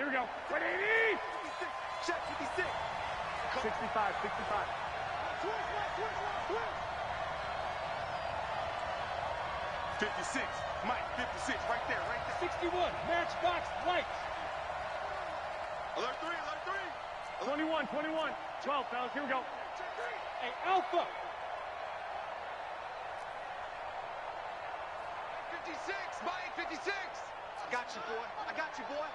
Here we go. 180. 56. Check 56. 65. 65. 56. Mike, 56. Right there. Right there. 61. Matchbox lights. Alert 3. Alert 3. 21. 21. 12, fellas. Here we go. Hey, Alpha. 56. Mike, 56. I got you, boy. I got you, boy.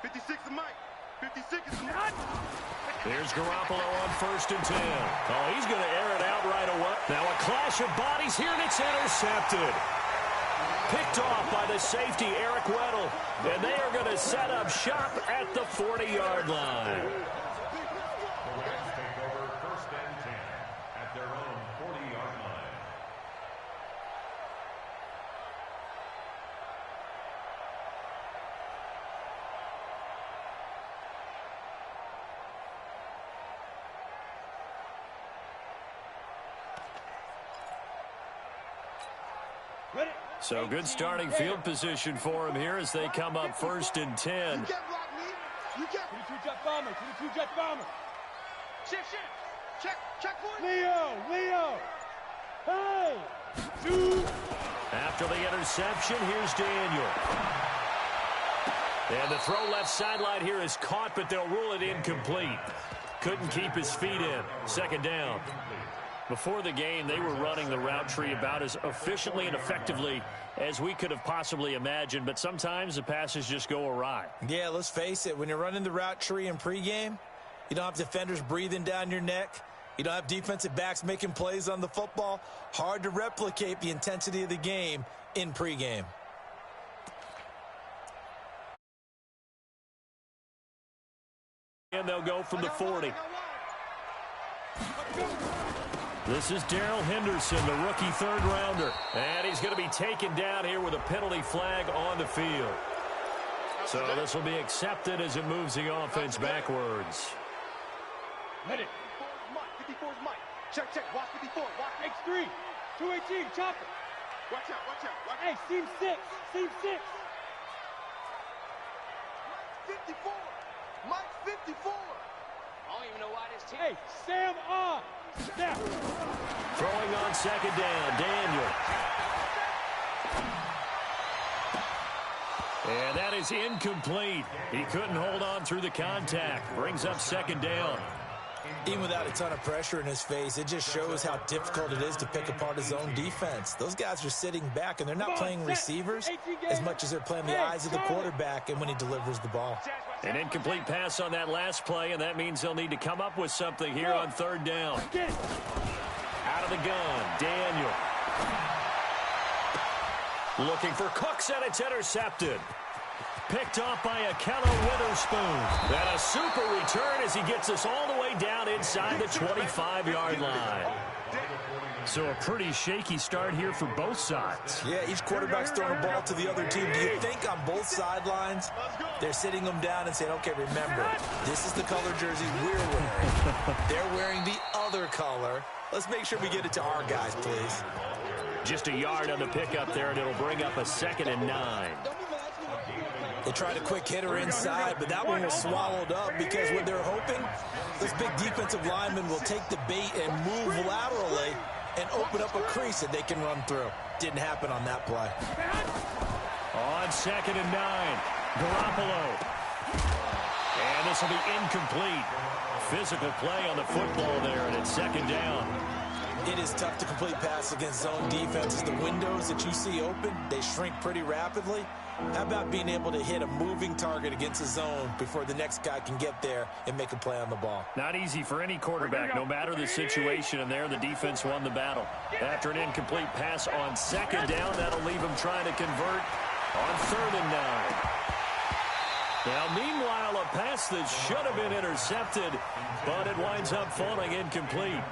56 is Mike. 56 is Mike. There's Garoppolo on 1st and 10. Oh, he's going to air it out right away. Now a clash of bodies here, and it's intercepted. Picked off by the safety, Eric Weddle. And they are going to set up shop at the 40-yard line. Take over 1st and 10 at their own 40-yard line. So good starting field position for him here as they come up 1st and 10. You can't block me. You can't. 22 jet bomber. 22 jet bomber. Shift. Check for it. Leo. Hey. 2. After the interception, here's Daniel. And the throw left sideline here is caught, but they'll rule it incomplete. Couldn't keep his feet in. 2nd down. Before the game, they were running the route tree about as efficiently and effectively as we could have possibly imagined, but sometimes the passes just go awry. Yeah, let's face it. When you're running the route tree in pregame, you don't have defenders breathing down your neck. You don't have defensive backs making plays on the football. Hard to replicate the intensity of the game in pregame. And they'll go from the 40. This is Darrell Henderson, the rookie 3rd rounder. And he's going to be taken down here with a penalty flag on the field. So this will be accepted as it moves the offense backwards. Medic. 54 is Mike. Check. Watch 54. Watch X3. 218. Chopper. Watch out. Hey, seam 6. Seam 6. 54. Mike 54. I don't even know why this team. Hey, Sam on. Snap. Throwing on 2nd down, Daniel. And that is incomplete. He couldn't hold on through the contact. Brings up 2nd down. Even without a ton of pressure in his face, it just shows how difficult it is to pick apart his own defense. Those guys are sitting back, and they're not playing receivers as much as they're playing the eyes of the quarterback and when he delivers the ball. An incomplete pass on that last play, and that means they'll need to come up with something here on 3rd down. Out of the gun, Daniel. Looking for Cooks, and it's intercepted. Picked off by Akello Witherspoon. And a super return as he gets us all the way down inside the 25-yard line. So a pretty shaky start here for both sides. Yeah, each quarterback's throwing a ball to the other team. Do you think on both sidelines they're sitting them down and saying, okay, remember, this is the color jersey we're wearing. They're wearing the other color. Let's make sure we get it to our guys, please. Just a yard on the pickup there, and it'll bring up a 2nd and 9. They tried a quick hitter inside, but that one was swallowed up because what they're hoping, this big defensive lineman will take the bait and move laterally and open up a crease that they can run through. Didn't happen on that play. On 2nd and 9, Garoppolo. And this will be incomplete. Physical play on the football there, and it's 2nd down. It is tough to complete pass against zone defenses. The windows that you see open, they shrink pretty rapidly. How about being able to hit a moving target against a zone before the next guy can get there and make a play on the ball? Not easy for any quarterback, no matter the situation, and there the defense won the battle. After an incomplete pass on 2nd down, that'll leave him trying to convert on 3rd and 9. Now, meanwhile, a pass that should have been intercepted, but it winds up falling incomplete.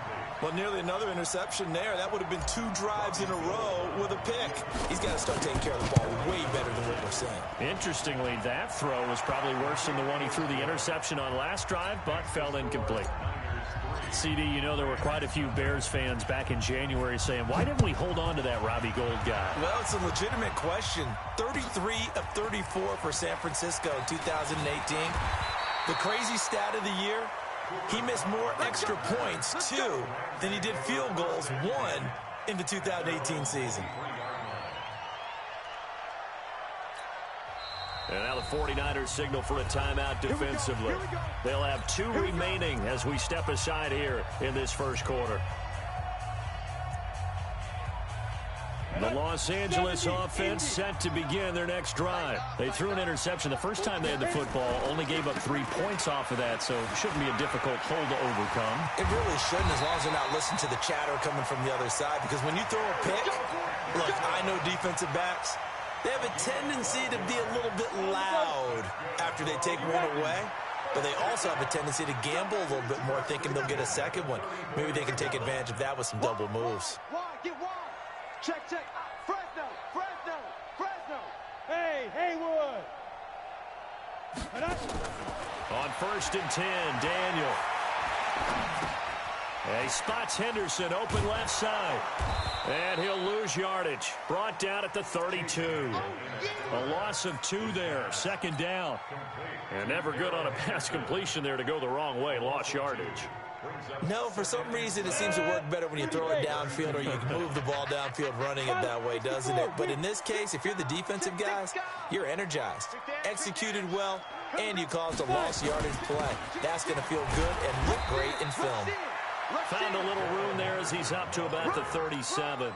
Well, nearly another interception there. That would have been 2 drives in a row with a pick. He's got to start taking care of the ball way better than what we're seeing. Interestingly, that throw was probably worse than the one he threw the interception on last drive, but fell incomplete. CD, you know there were quite a few Bears fans back in January saying, why didn't we hold on to that Robbie Gould guy? Well, it's a legitimate question. 33 of 34 for San Francisco in 2018. The crazy stat of the year, he missed more extra points, 2, than he did field goals, 1, in the 2018 season. And now the 49ers signal for a timeout defensively. They'll have 2 remaining as we step aside here in this first quarter. The Los Angeles offense set to begin their next drive. They threw an interception the first time they had the football, only gave up 3 points off of that, so it shouldn't be a difficult hole to overcome. It really shouldn't, as long as they're not listening to the chatter coming from the other side, because when you throw a pick, look, I know defensive backs, they have a tendency to be a little bit loud after they take one away, but they also have a tendency to gamble a little bit more, thinking they'll get a second one. Maybe they can take advantage of that with some double moves. Get wide. Check. Fresno. Hey, Haywood. On 1st and 10, Daniel. He spots Henderson open left side. And he'll lose yardage. Brought down at the 32. A loss of 2 there. 2nd down. And never good on a pass completion there to go the wrong way. Lost yardage. No, for some reason it seems to work better when you throw it downfield or you can move the ball downfield running it that way, doesn't it? But in this case, if you're the defensive guys, you're energized, executed well, and you caused a lost yardage play. That's going to feel good and look great in film. Found a little room there as he's up to about the 37.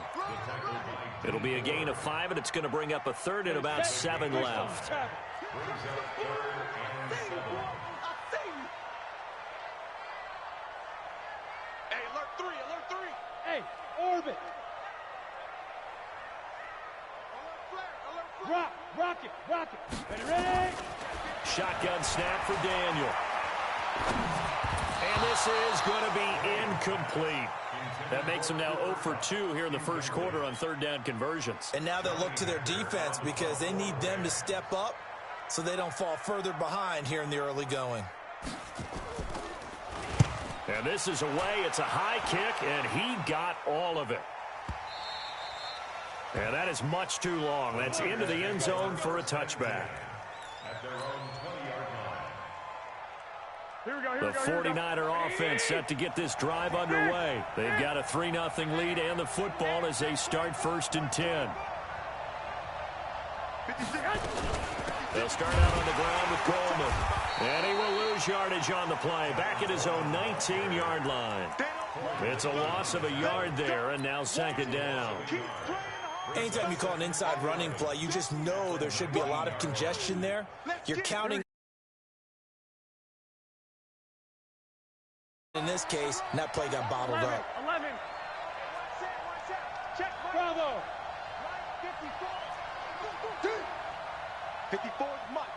It'll be a gain of 5, and it's going to bring up a 3rd and about 7 left. Alert 3. Hey, orbit. Rock it. Ready? Shotgun snap for Daniel. And this is going to be incomplete. That makes them now 0 for 2 here in the first quarter on 3rd down conversions. And now they'll look to their defense because they need them to step up so they don't fall further behind here in the early going. And this is away. It's a high kick, and he got all of it. And that is much too long. That's into the end zone for a touchback. The 49er offense set to get this drive underway. They've got a 3-0 lead and the football as they start 1st and 10. They'll start out on the ground with Coleman. And he will lose yardage on the play. Back at his own 19-yard line. It's a loss of a yard there, and now 2nd down. Anytime you call an inside running play, you just know there should be a lot of congestion there. You're counting. In this case, that play got bottled up. 11. Check. Bravo. 54 is Mike.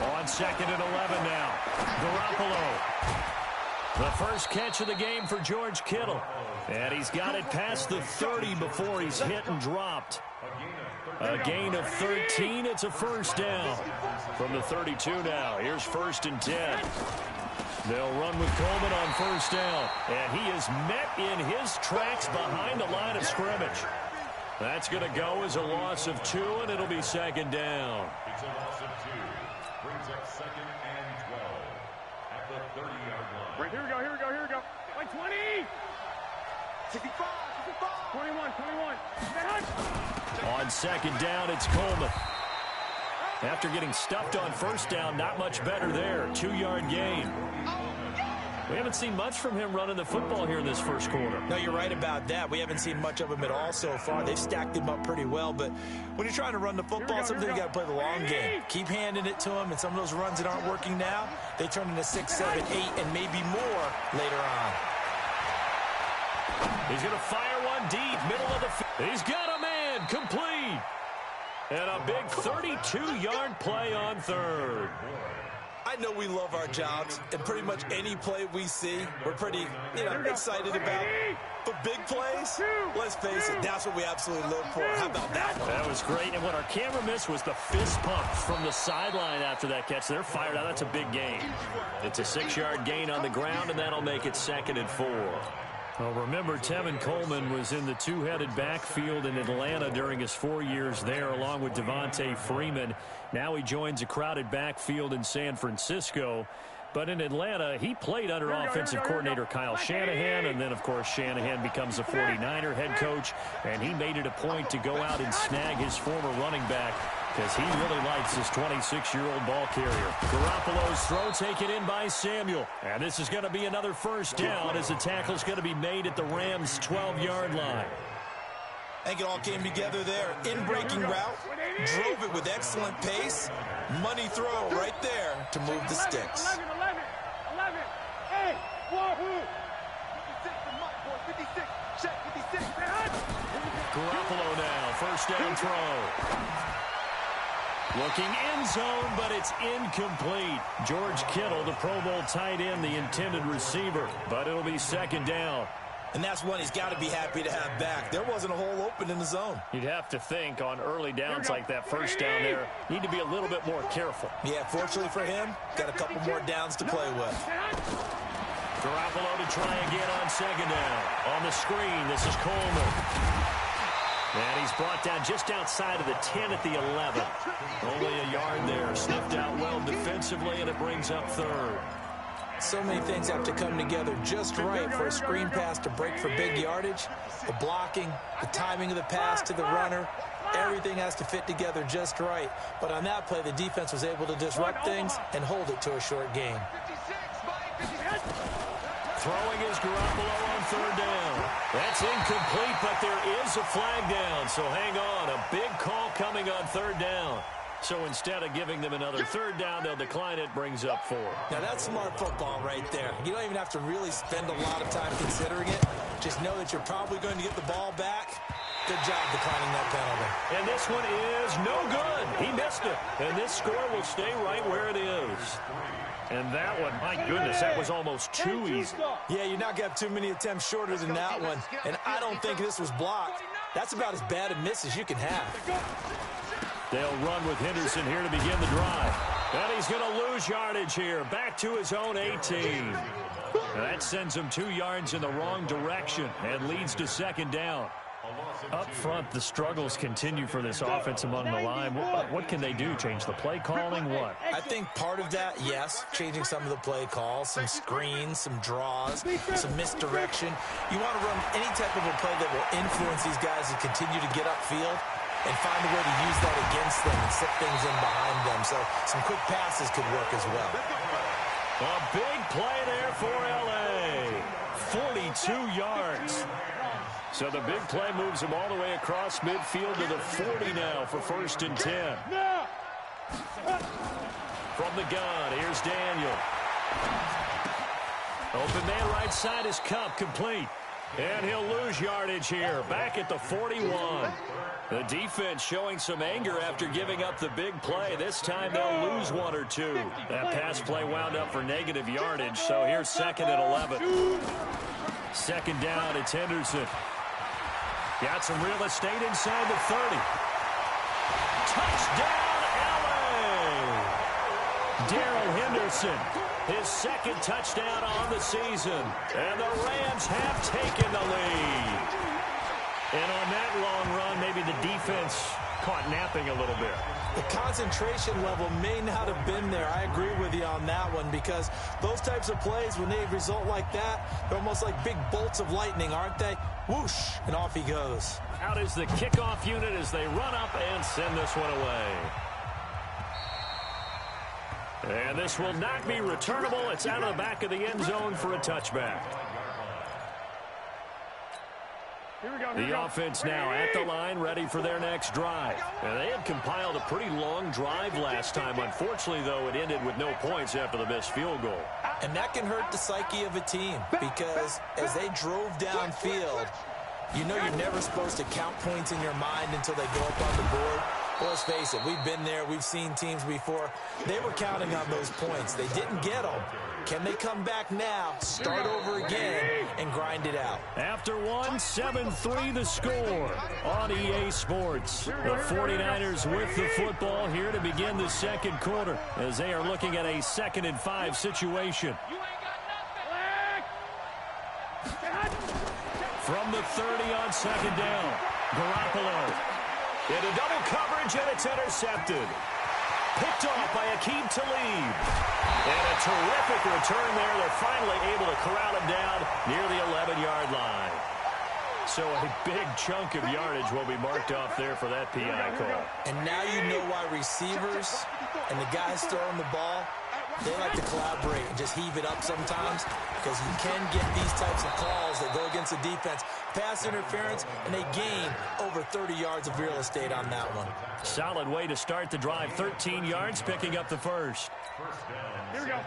On 2nd and 11 now. Garoppolo. The first catch of the game for George Kittle. And he's got it past the 30 before he's hit and dropped. A gain of 13. It's a 1st down. From the 32 now. Here's 1st and 10. They'll run with Coleman on 1st down. And he is met in his tracks behind the line of scrimmage. That's going to go as a loss of 2, and it'll be 2nd down. It's a loss of 2. Brings up 2nd and 12 at the 30-yard line. Right, here we go. Like 20. 65. 21. On 2nd down, it's Coleman. After getting stuffed on 1st down, not much better there. 2-yard gain. We haven't seen much from him running the football here in this first quarter. No, you're right about that. We haven't seen much of him at all so far. They've stacked him up pretty well, but when you're trying to run the football, sometimes you got to play the long game. Keep handing it to him, and some of those runs that aren't working now, they turn into 6, 7, 8, and maybe more later on. He's going to fire one deep, middle of the field. He's got a man, complete. And a big 32-yard play on 3rd. I know we love our jobs, and pretty much any play we see, we're pretty, excited about. But big plays, let's face it, that's what we absolutely live for. How about that one? That was great, and what our camera missed was the fist pump from the sideline after that catch. They're fired out. That's a big gain. It's a 6-yard gain on the ground, and that'll make it 2nd and 4. Well, remember, Tevin Coleman was in the two-headed backfield in Atlanta during his 4 years there, along with Devontae Freeman. Now he joins a crowded backfield in San Francisco. But in Atlanta, he played under offensive coordinator Kyle Shanahan, and then, of course, Shanahan becomes a 49er head coach, and he made it a point to go out and snag his former running back because he really likes his 26-year-old ball carrier. Garoppolo's throw taken in by Samuel, and this is going to be another first down as the tackle's going to be made at the Rams' 12-yard line. I think it all came together there. In-breaking route, drove it with excellent pace. Money throw right there to move the sticks. 11, 8, Wahoo! 56, check 56. Garoppolo now, first down throw. Looking end zone, but it's incomplete. George Kittle, the Pro Bowl tight end, the intended receiver, but it'll be 2nd down. And that's one he's got to be happy to have back. There wasn't a hole open in the zone. You'd have to think on early downs like that first down there, need to be a little bit more careful. Yeah, fortunately for him, got a couple more downs to play with. Garoppolo to try again on 2nd down. On the screen, this is Coleman. And he's brought down just outside of the 10 at the 11. Only a yard there. Snuffed out well defensively, and it brings up 3rd. So many things have to come together just right for a screen pass to break for big yardage. The blocking, the timing of the pass to the runner, everything has to fit together just right. But on that play, the defense was able to disrupt things and hold it to a short gain. Throwing is Garoppolo on 3rd down. That's incomplete, but there is a flag down. So hang on, a big call coming on 3rd down. So instead of giving them another 3rd down, they'll decline it, brings up 4. Now that's smart football right there. You don't even have to really spend a lot of time considering it. Just know that you're probably going to get the ball back. Good job declining that penalty. And this one is no good. He missed it. And this score will stay right where it is. And that one, my goodness, that was almost too easy. Yeah, you're not going to have too many attempts shorter than that one. And I don't think this was blocked. That's about as bad a miss as you can have. They'll run with Henderson here to begin the drive. And he's going to lose yardage here. Back to his own 18. And that sends him 2 yards in the wrong direction and leads to 2nd down. Up front, the struggles continue for this offense among the line. What can they do? Change the play calling? What? I think part of that, yes, changing some of the play calls, some screens, some draws, some misdirection. You want to run any type of a play that will influence these guys to continue to get upfield and find a way to use that against them and slip things in behind them. So some quick passes could work as well. A big play there for L.A. 42 yards. So the big play moves him all the way across midfield to the 40 now for 1st and 10. From the gun, here's Daniel. Open man right side is Kupp, complete. And he'll lose yardage here, back at the 41. The defense showing some anger after giving up the big play. This time they'll lose 1 or 2. That pass play wound up for negative yardage, so here's 2nd and 11. 2nd down, it's Henderson. Got some real estate inside the 30. Touchdown, L.A. Darrell Henderson, his 2nd touchdown on the season. And the Rams have taken the lead. And on that long run, maybe the defense caught napping a little bit. The concentration level may not have been there. I agree with you on that one because those types of plays, when they result like that, they're almost like big bolts of lightning, aren't they? Whoosh, and off he goes. Out is the kickoff unit as they run up and send this one away. And this will not be returnable. It's out of the back of the end zone for a touchback. The offense now at the line, ready for their next drive. And they had compiled a pretty long drive last time. Unfortunately, though, it ended with no points after the missed field goal. And that can hurt the psyche of a team because as they drove downfield, you know you're never supposed to count points in your mind until they go up on the board. Well, let's face it, we've been there. We've seen teams before. They were counting on those points. They didn't get them. Can they come back now, start over again, and grind it out? After one, 7-3 the score on EA Sports. The 49ers with the football here to begin the second quarter as they are looking at a 2nd and 5 situation. From the 30 on 2nd down, Garoppolo. Into double coverage, and it's intercepted. Picked off by Aqib Talib. And a terrific return there. They're finally able to corral him down near the 11-yard line. So a big chunk of yardage will be marked off there for that PI call. And now you know why receivers and the guys throwing the ball, they like to collaborate and just heave it up sometimes, because you can get these types of calls that go against the defense. Pass interference, and they gain over 30 yards of real estate on that one. Solid way to start the drive. 13 yards, picking up the first. Here we go.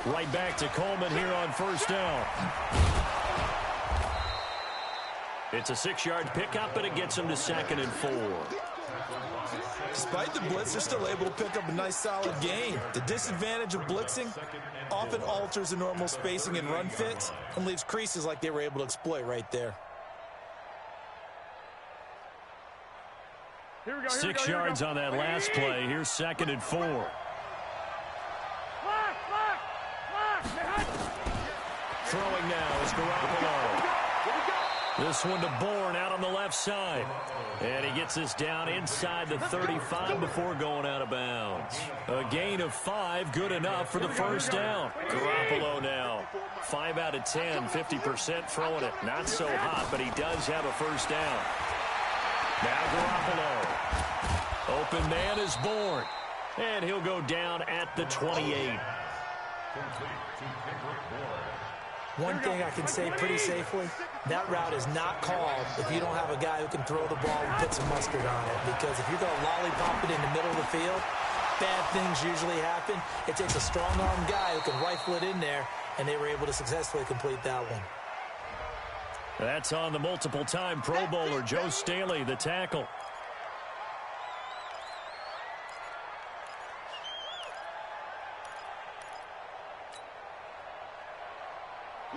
Right back to Coleman here on 1st down. It's a 6-yard pickup, but it gets him to 2nd and 4. Despite the blitz, they're still able to pick up a nice, solid gain. The disadvantage of blitzing often alters the normal spacing and run fits and leaves creases like they were able to exploit right there. 6 yards on that last play. Here's 2nd and 4. Throwing now is Garoppolo. This one to Bourne out on the left side. And he gets this down inside the 35 before going out of bounds. A gain of 5, good enough for the 1st down. Garoppolo now, 5 out of 10, 50% throwing it. Not so hot, but he does have a 1st down. Now Garoppolo. Open man is Bourne. And he'll go down at the 28. One thing I can say pretty safely, that route is not called if you don't have a guy who can throw the ball and put some mustard on it. Because if you're going to lollipop it in the middle of the field, bad things usually happen. It takes a strong-armed guy who can rifle it in there, and they were able to successfully complete that one. That's on the multiple-time Pro Bowler, Joe Staley, the tackle.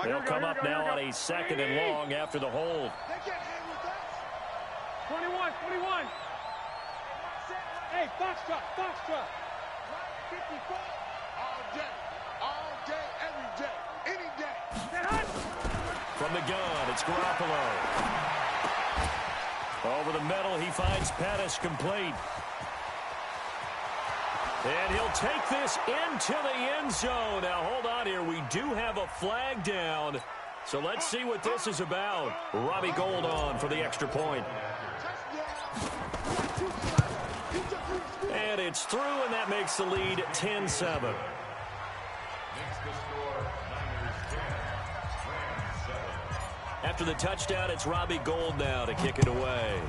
They'll come up now on a 2nd and long after the hold. 21. Hey, Foxtrot. 54. All day, every day, any day. From the gun, it's Garoppolo. Over the middle, he finds Pettis complete. And he'll take this into the end zone. Now, hold on here. We do have a flag down. So let's see what this is about. Robbie Gould on for the extra point. And it's through, and that makes the lead 10-7. After the touchdown, it's Robbie Gould now to kick it away.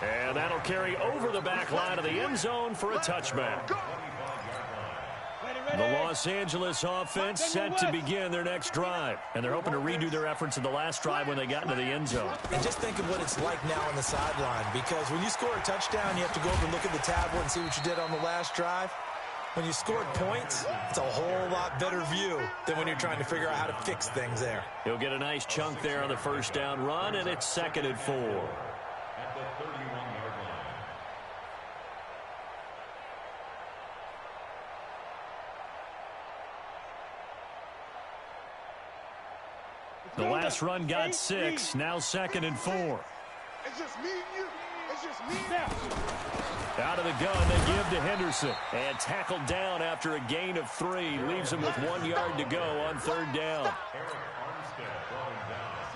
And that'll carry over the back line of the end zone for a touchback. The Los Angeles offense set to begin their next drive. And they're hoping to redo their efforts in the last drive when they got into the end zone. And just think of what it's like now on the sideline. Because when you score a touchdown, you have to go over and look at the tablet and see what you did on the last drive. When you scored points, it's a whole lot better view than when you're trying to figure out how to fix things there. He'll get a nice chunk there on the 1st down run, and it's 2nd and 4. At the 31-yard The line. last run got 6, now 2nd and 4. It's just me and you. It's just me now. Out of the gun, they give to Henderson. And tackled down after a gain of 3. Leaves him with 1 yard to go on 3rd down.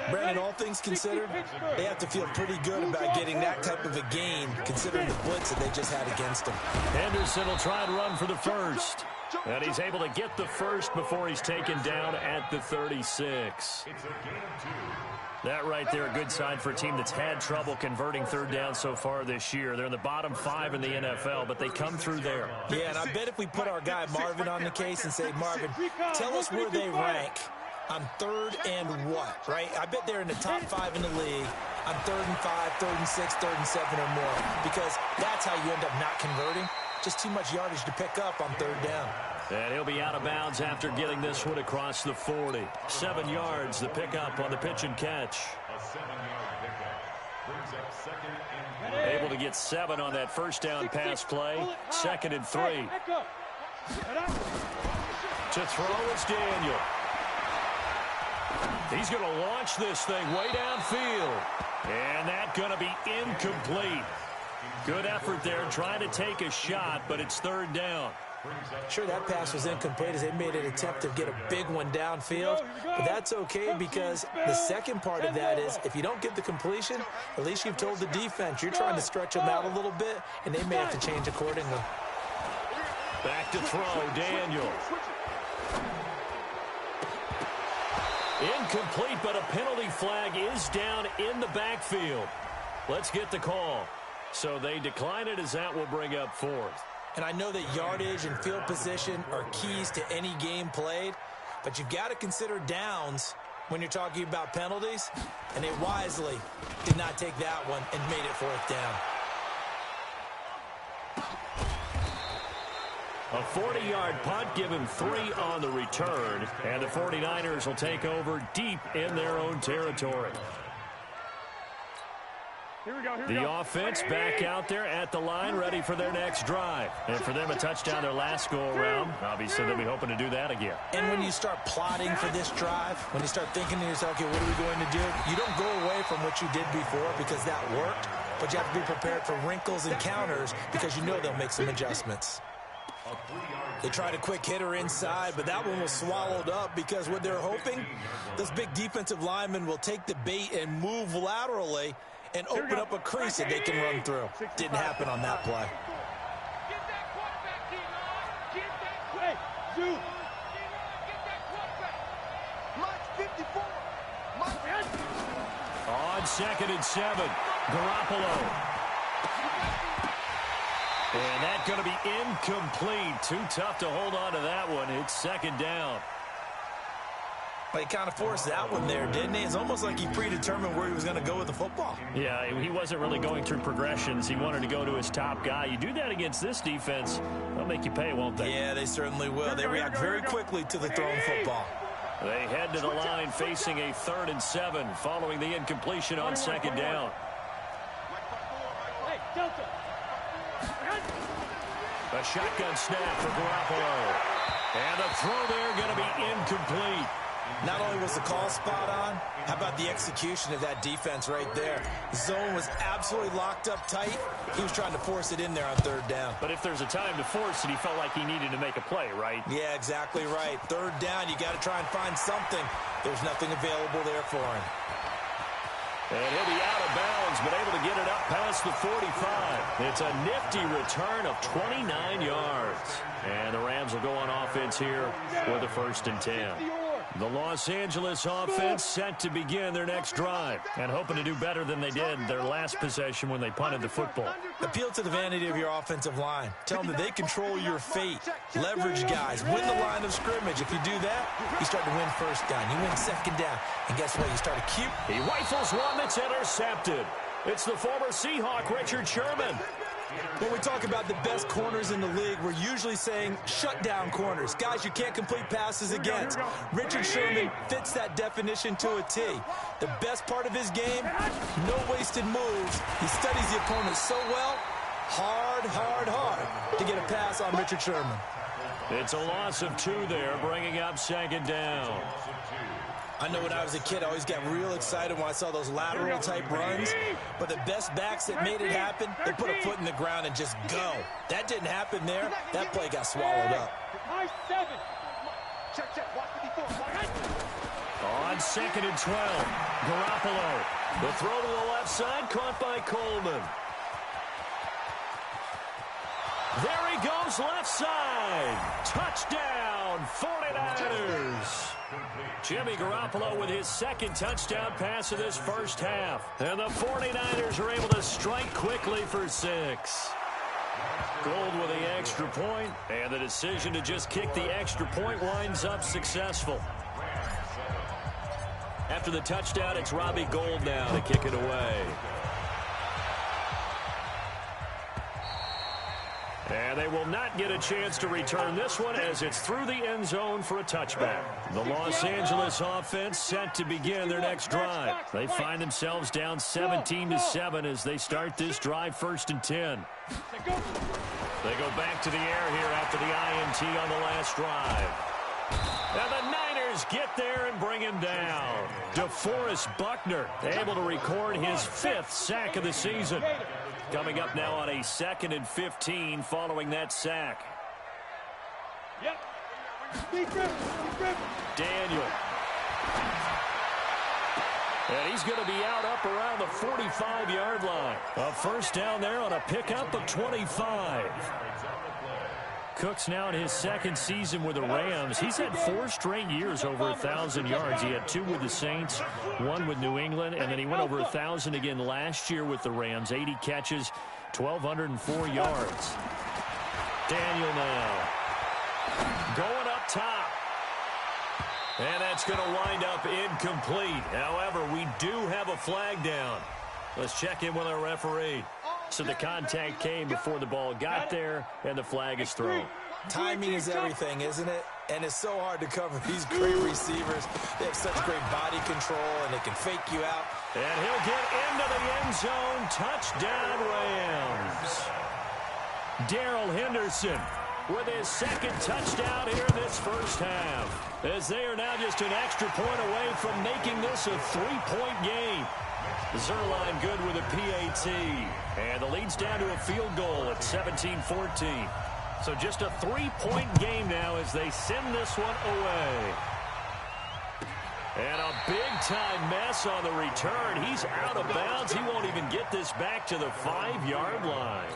Brandon, all things considered, they have to feel pretty good about getting that type of a gain, considering the blitz that they just had against them. Henderson will try and run for the 1st. And he's able to get the first before he's taken down at the 36. That right there, a good sign for a team that's had trouble converting third down so far this year. They're in the bottom 5 in the NFL, but they come through there. Yeah, and I bet if we put our guy Marvin on the case and say, Marvin, tell us where they rank on third and what, right? I bet they're in the top 5 in the league on 3rd and 5, 3rd and 6, 3rd and 7 or more, because that's how you end up not converting. Just too much yardage to pick up on third down. And he'll be out of bounds after getting this one across the 40. 7 yards, the pickup on the pitch and catch. A 7-yard pickup brings up 2nd and 3. Able to get 7 on that first down pass play. 2nd and 3. To throw, it's Daniel. He's going to launch this thing way downfield. And that's going to be incomplete. Good effort there, trying to take a shot, but it's 3rd down. Sure, that pass was incomplete as they made an attempt to get a big one downfield, but that's okay because the second part of that is if you don't get the completion, at least you've told the defense you're trying to stretch them out a little bit, and they may have to change accordingly. Back to throw, Daniel. Incomplete, but a penalty flag is down in the backfield. Let's get the call. So they decline it as that will bring up 4th. And I know that yardage and field position are keys to any game played, but you've got to consider downs when you're talking about penalties, and they wisely did not take that one and made it 4th down. A 40-yard punt, give him 3 on the return, and the 49ers will take over deep in their own territory. The offense back out there at the line, ready for their next drive. And for them, a touchdown their last go-around. Obviously, they'll be hoping to do that again. And when you start plotting for this drive, when you start thinking to yourself, okay, what are we going to do? You don't go away from what you did before because that worked, but you have to be prepared for wrinkles and counters because you know they'll make some adjustments. They tried a quick hitter inside, but that one was swallowed up because what they're hoping, this big defensive lineman will take the bait and move laterally and open up a crease that they can run through. Didn't happen on that play. On 2nd and 7, Garoppolo. And that's going to be incomplete. Too tough to hold on to that one. It's 2nd down. But he kind of forced that one there, didn't he? It's almost like he predetermined where he was going to go with the football. Yeah, he wasn't really going through progressions. He wanted to go to his top guy. You do that against this defense, they'll make you pay, won't they? Yeah, they certainly will. They react very quickly to the thrown football. They head to the line facing a 3rd and 7 following the incompletion on 2nd down. A shotgun snap for Garoppolo. And the throw there going to be incomplete. Not only was the call spot on, how about the execution of that defense right there? Zone was absolutely locked up tight. He was trying to force it in there on 3rd down. But if there's a time to force it, he felt like he needed to make a play, right? Yeah, exactly right. 3rd down, you got to try and find something. There's nothing available there for him. And he'll be out of bounds, but able to get it up past the 45. It's a nifty return of 29 yards. And the Rams will go on offense here for the 1st and 10. The Los Angeles offense set to begin their next drive and hoping to do better than they did their last possession when they punted the football. Appeal to the vanity of your offensive line. Tell them that they control your fate. Leverage guys. Win the line of scrimmage. If you do that, you start to win 1st down. You win 2nd down. And guess what? You start to keep. He rifles one that's intercepted. It's the former Seahawk, Richard Sherman. When we talk about the best corners in the league, we're usually saying shutdown corners. Guys you can't complete passes against. Richard Sherman fits that definition to a T. The best part of his game, no wasted moves. He studies the opponent so well, hard to get a pass on Richard Sherman. It's a loss of 2 there, bringing up 2nd down. I know when I was a kid, I always got real excited when I saw those lateral-type runs. But the best backs that made it happen, they put a foot in the ground and just go. That didn't happen there. That play got swallowed up. On 2nd and 12, Garoppolo. The throw to the left side, caught by Coleman. There he goes, left side. Touchdown, 49ers. Jimmy Garoppolo with his second touchdown pass of this first half. And the 49ers are able to strike quickly for 6. Gold with the extra point, and the decision to just kick the extra point winds up successful. After the touchdown, it's Robbie Gould now to kick it away. And they will not get a chance to return this one as it's through the end zone for a touchback. The Los Angeles offense set to begin their next drive. They find themselves down 17-7 as they start this drive 1st and 10. They go back to the air here after the INT on the last drive. And the Niners get there and bring him down. DeForest Buckner able to record his 5th sack of the season. Coming up now on a 2nd and 15 following that sack. Daniel. And he's going to be out up around the 45-yard line. A first down there on a pickup of 25. Cook's now in his 2nd season with the Rams. He's had 4 straight years over 1,000 yards. He had 2 with the Saints, 1 with New England, and then he went over 1,000 again last year with the Rams. 80 catches, 1,204 yards. Daniel now. Going up top. And that's going to wind up incomplete. However, we do have a flag down. Let's check in with our referee. So the contact came before the ball got there, and the flag is thrown. Timing is everything, isn't it? And it's so hard to cover these great receivers. They have such great body control, and they can fake you out. And he'll get into the end zone. Touchdown, Rams. Darrell Henderson with his 2nd touchdown here in this first half, as they are now just an extra point away from making this a 3-point game. Zuerlein good with a PAT. And the lead's down to a field goal at 17-14. So just a 3-point game now as they send this one away. And a big-time mess on the return. He's out of bounds. He won't even get this back to the 5-yard line.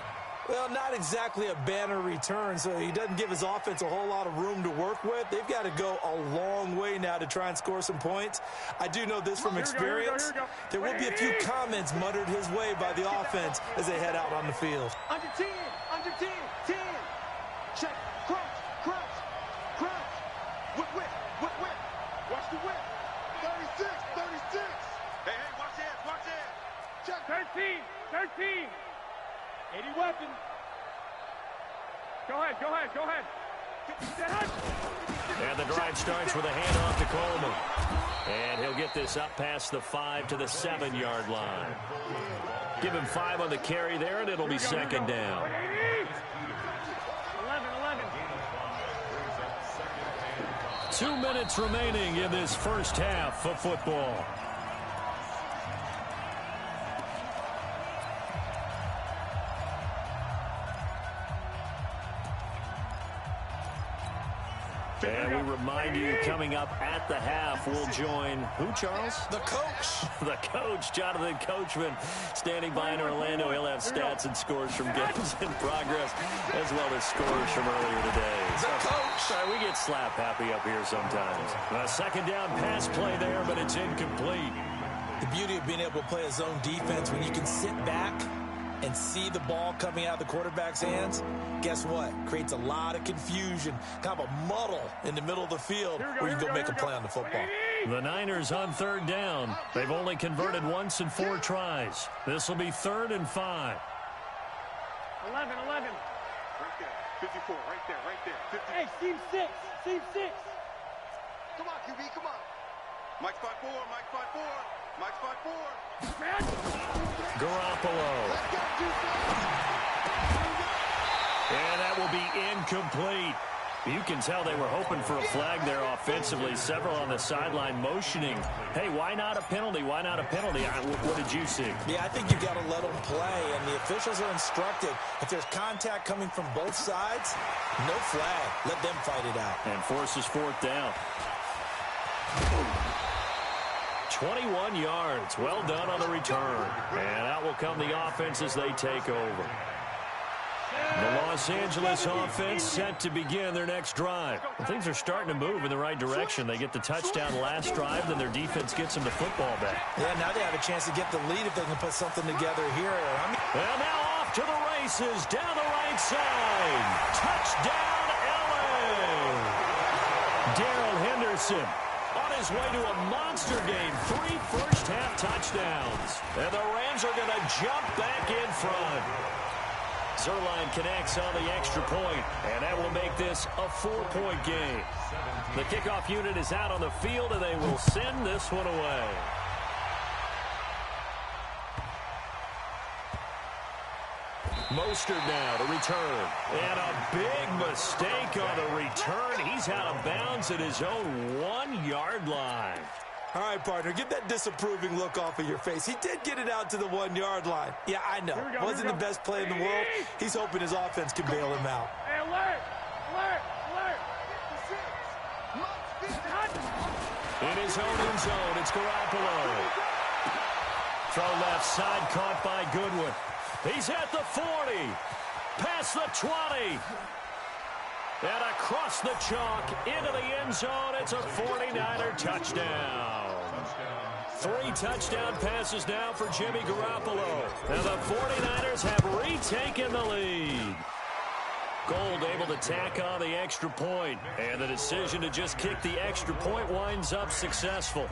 Well, not exactly a banner return, so he doesn't give his offense a whole lot of room to work with. They've got to go a long way now to try and score some points. I do know this from experience. There will be a few comments muttered his way by the offense as they head out on the field. Under 10, 10. Check, crunch. Whip. Watch the whip. 36. Hey, watch that. Check. 13. 80 weapons. Go ahead. And the drive starts with a handoff to Coleman. And he'll get this up past the 5 to the 7-yard line. Give him 5 on the carry there, and it'll be 2nd down. 11. 2 minutes remaining in this first half of football. And we remind you, coming up at the half, we'll join who, Charles? The coach. The coach, Jonathan Coachman, standing by in Orlando. He'll have stats and scores from games in progress, as well as scores from earlier today. The coach. Sorry, we get slap happy up here sometimes. A 2nd down pass play there, but it's incomplete. The beauty of being able to play a zone defense when you can sit back and see the ball coming out of the quarterback's hands, guess what? Creates a lot of confusion, kind of a muddle in the middle of the field where you can go make a play on the football. The Niners on 3rd down. They've only converted once in 4 tries. This will be 3rd and 5. 11. Right there. 54, right there. 50. Hey, seam 6. Come on, QB, come on. Mike's 5'4. Mike's 5'4. Garoppolo. And that will be incomplete. You can tell they were hoping for a flag there offensively. Several on the sideline motioning. Hey, why not a penalty? What did you see? Yeah, I think you got to let them play, and the officials are instructed. If there's contact coming from both sides, no flag. Let them fight it out. And forces 4th down. 21 yards. Well done on the return. And out will come the offense as they take over. The Los Angeles offense set to begin their next drive. Well, things are starting to move in the right direction. They get the touchdown last drive, then their defense gets them the football back. Yeah, now they have a chance to get the lead if they can put something together here. And now off to the races, down the right side. Touchdown, LA! Darrell Henderson on his way to a monster game. 3 first-half touchdowns. And the Rams are going to jump back in front. Zuerlein connects on the extra point, and that will make this a 4-point game. The kickoff unit is out on the field, and they will send this one away. Mostert now to return. And a big mistake on the return. He's out of bounds at his own 1-yard line. All right, partner, get that disapproving look off of your face. He did get it out to the 1-yard line. Yeah, I know. Wasn't the best play in the world. He's hoping his offense can bail him out. Hey, alert! Alert! Alert! In his own end zone, it's Garoppolo. Throw left side, caught by Goodwin. He's at the 40. Past the 20. And across the chalk, into the end zone, it's a 49er touchdown. 3 touchdown passes now for Jimmy Garoppolo. And the 49ers have retaken the lead. Gold able to tack on the extra point. And the decision to just kick the extra point winds up successful.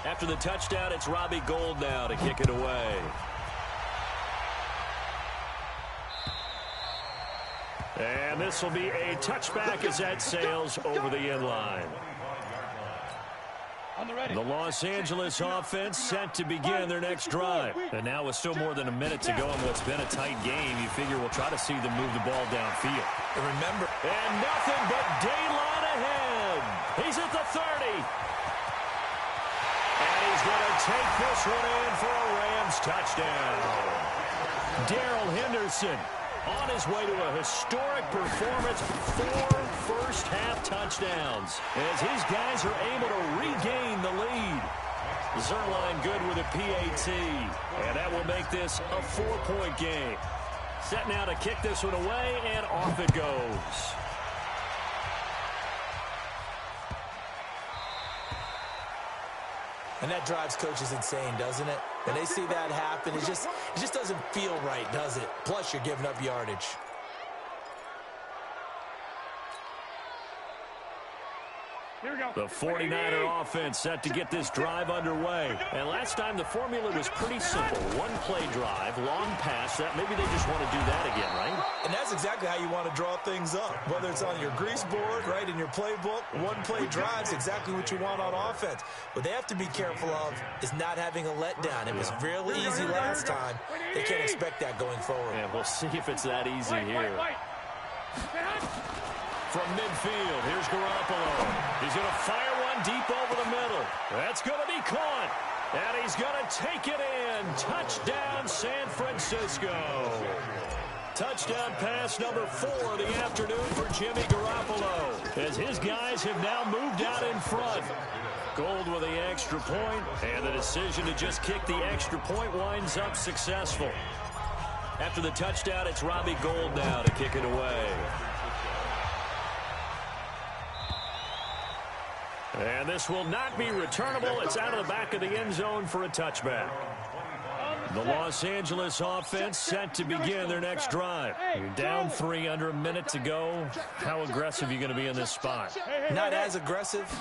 After the touchdown, it's Robbie Gould now to kick it away. And this will be a touchback as that sails over the end line. The Los Angeles offense set to begin their next drive. And now with still more than a minute to go in what's been a tight game, you figure we'll try to see them move the ball downfield. And remember, and nothing but daylight ahead. He's at the 30. And he's going to take this one in for a Rams touchdown. Darrell Henderson on his way to a historic performance, 4 first-half touchdowns, as his guys are able to regain the lead. Zuerlein good with a PAT, and that will make this a 4-point game. Set now to kick this one away, and off it goes. and that drives coaches insane, doesn't it? When they see that happen, it just doesn't feel right, does it? Plus, you're giving up yardage. The 49er offense set to get this drive underway. And last time the formula was pretty simple. One-play drive, long pass. Maybe they just want to do that again, right? And that's exactly how you want to draw things up. Whether it's on your grease board, right, in your playbook, one-play drive's exactly what you want on offense. What they have to be careful of is not having a letdown. It was really easy last time. They can't expect that going forward. Yeah, we'll see if it's that easy here. From midfield, here's Garoppolo. He's going to fire one deep over the middle. That's going to be caught. And he's going to take it in. Touchdown, San Francisco. Touchdown pass number 4 of the afternoon for Jimmy Garoppolo, as his guys have now moved out in front. Gould with the extra point, and the decision to just kick the extra point winds up successful. After the touchdown, it's Robbie Gould now to kick it away. And this will not be returnable. It's out of the back of the end zone for a touchback. The Los Angeles offense set to begin their next drive. You're down 3, under a minute to go. How aggressive are you going to be in this spot? Not as aggressive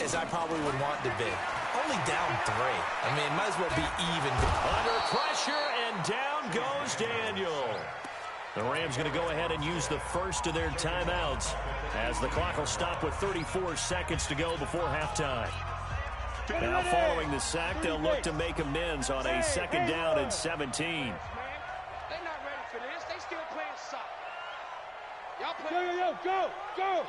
as I probably would want to be. Only down 3. I mean, might as well be even. Under pressure, and down goes Daniel. The Rams going to go ahead and use the first of their timeouts, as the clock will stop with 34 seconds to go before halftime. Now following the sack, they'll look to make amends on a second down and 17. They're not ready for this. They still playing soft. Y'all play. Go.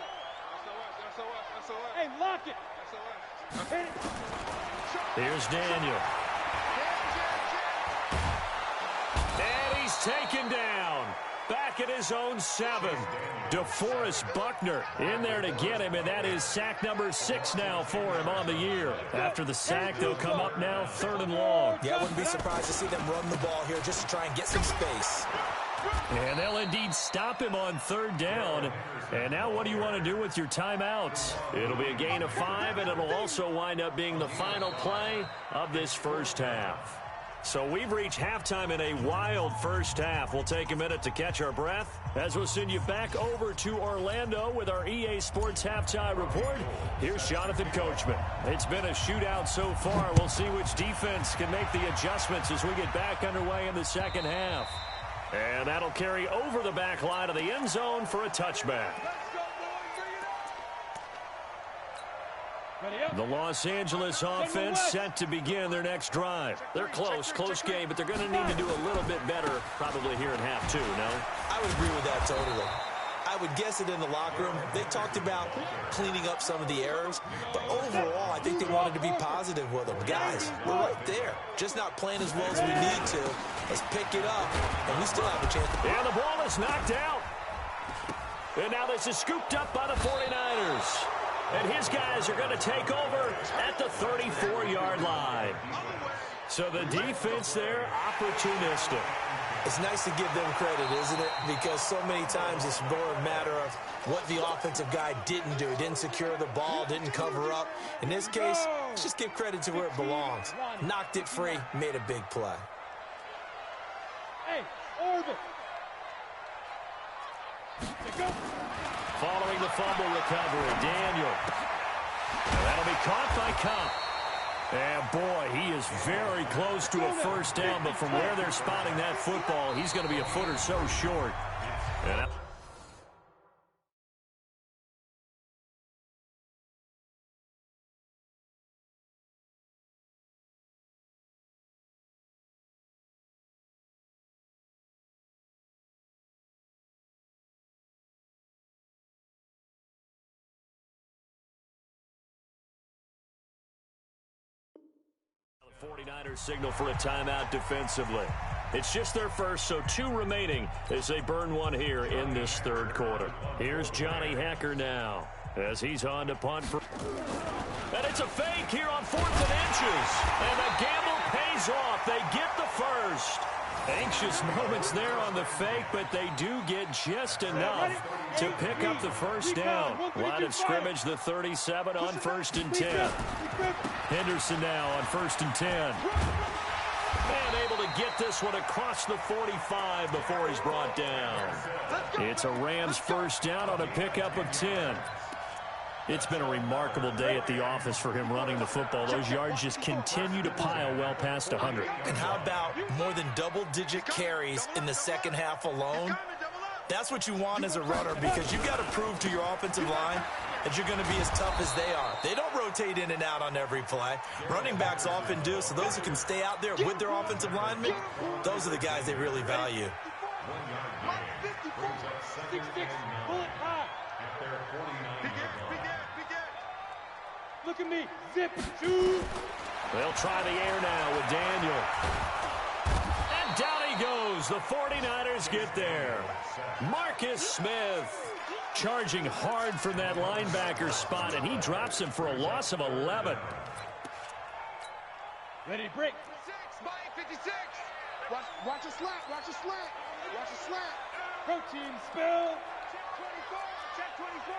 SOS. Hey, lock it. SOS. Here's Daniel. And he's taken down. back at his own 7. DeForest Buckner in there to get him, and that is sack number 6 now for him on the year. After the sack, they'll come up now 3rd and long. Yeah, I wouldn't be surprised to see them run the ball here just to try and get some space. And they'll indeed stop him on 3rd down. And now what do you want to do with your timeouts? It'll be a gain of 5, and it'll also wind up being the final play of this first half. So we've reached halftime in a wild first half. We'll take a minute to catch our breath as we'll send you back over to Orlando with our EA Sports Halftime Report. Here's Jonathan Coachman. It's been a shootout so far. We'll see which defense can make the adjustments as we get back underway in the second half. And that'll carry over the back line of the end zone for a touchback. The Los Angeles offense set to begin their next drive. They're close game, but they're going to need to do a little bit better probably here in half 2, no? I would agree with that totally. I would guess it in the locker room. They talked about cleaning up some of the errors, but overall, I think they wanted to be positive with them. Guys, we're right there. Just not playing as well as we need to. Let's pick it up, and we still have a chance to play. And the ball is knocked out. And now this is scooped up by the 49ers. And his guys are going to take over at the 34-yard line. So the defense there, opportunistic. It's nice to give them credit, isn't it? Because so many times it's more a matter of what the offensive guy didn't do. He didn't secure the ball, didn't cover up. In this case, let's just give credit to where it belongs. Knocked it free, made a big play. Hey, orbit. Go. Following the fumble recovery, Daniel. And that'll be caught by Kupp. And, boy, he is very close to a first down, but from where they're spotting that football, he's going to be a foot or so short. And the 49ers signal for a timeout defensively. It's just their first, so 2 remaining as they burn 1 here in this third quarter. Here's Johnny Hekker now as he's on to punt for. And it's a fake here on 4th and inches. And the gamble pays off. They get the first. Anxious moments there on the fake, but they do get just enough to pick up the first down. Line of scrimmage, the 37 on 1st and 10. Henderson now on 1st and 10. And able to get this one across the 45 before he's brought down. It's a Rams first down on a pickup of 10. It's been a remarkable day at the office for him running the football. Those yards just continue to pile well past 100. And how about more than double-digit carries in the second half alone? That's what you want as a runner, because you've got to prove to your offensive line that you're going to be as tough as they are. They don't rotate in and out on every play. Running backs often do, so those who can stay out there with their offensive linemen, those are the guys they really value. 6-6, bullet high. Look at me. Zip. Shoot. They'll try the air now with Daniel. And down he goes. The 49ers get there. Marcus Smith charging hard from that linebacker spot, and he drops him for a loss of 11. Ready, break. 56, Mike, 56. Watch a slant, watch a slant, watch a slant. Protein spill. Check 24.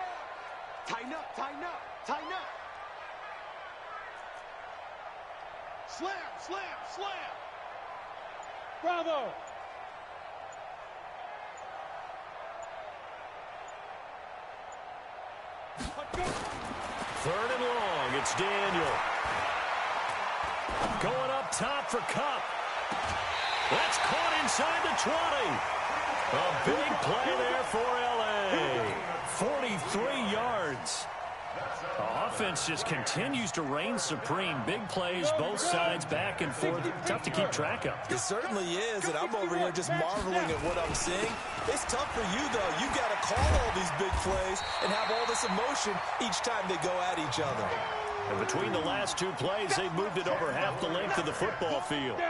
Tighten up, tighten up, tighten up. Slam, slam, slam. Bravo. Third and long, it's Daniel. Going up top for Kupp. That's caught inside the 20. A big play there for L.A. 43 yards. The offense just continues to reign supreme. Big plays, both sides, back and forth. Tough to keep track of. It certainly is, and I'm over here just marveling at what I'm seeing. It's tough for you, though. You got to call all these big plays and have all this emotion each time they go at each other. And between the last two plays, they've moved it over half the length of the football field.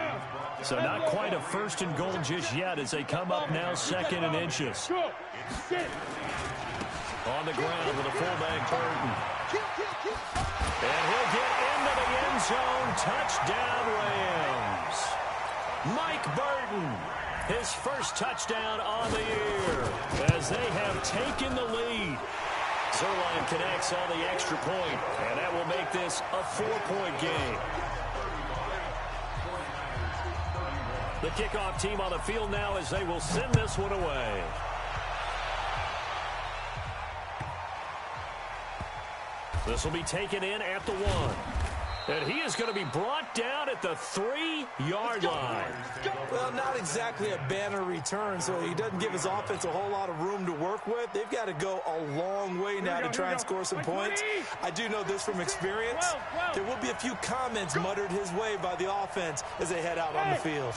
So not quite a first and goal just yet as they come up now second and inches. On the ground with a fullback Burton. And he'll get into the end zone. Touchdown, Rams. Mike Burton, his first touchdown on the year as they have taken the lead. Zuerlein connects on the extra point, and that will make this a 4-point game. The kickoff team on the field now as they will send this one away. This will be taken in at the 1. And he is going to be brought down at the 3-yard line. Well, not exactly a banner return, so he doesn't give his offense a whole lot of room to work with. They've got to go a long way now to try and score some points. I do know this from experience. There will be a few comments muttered his way by the offense as they head out on the field.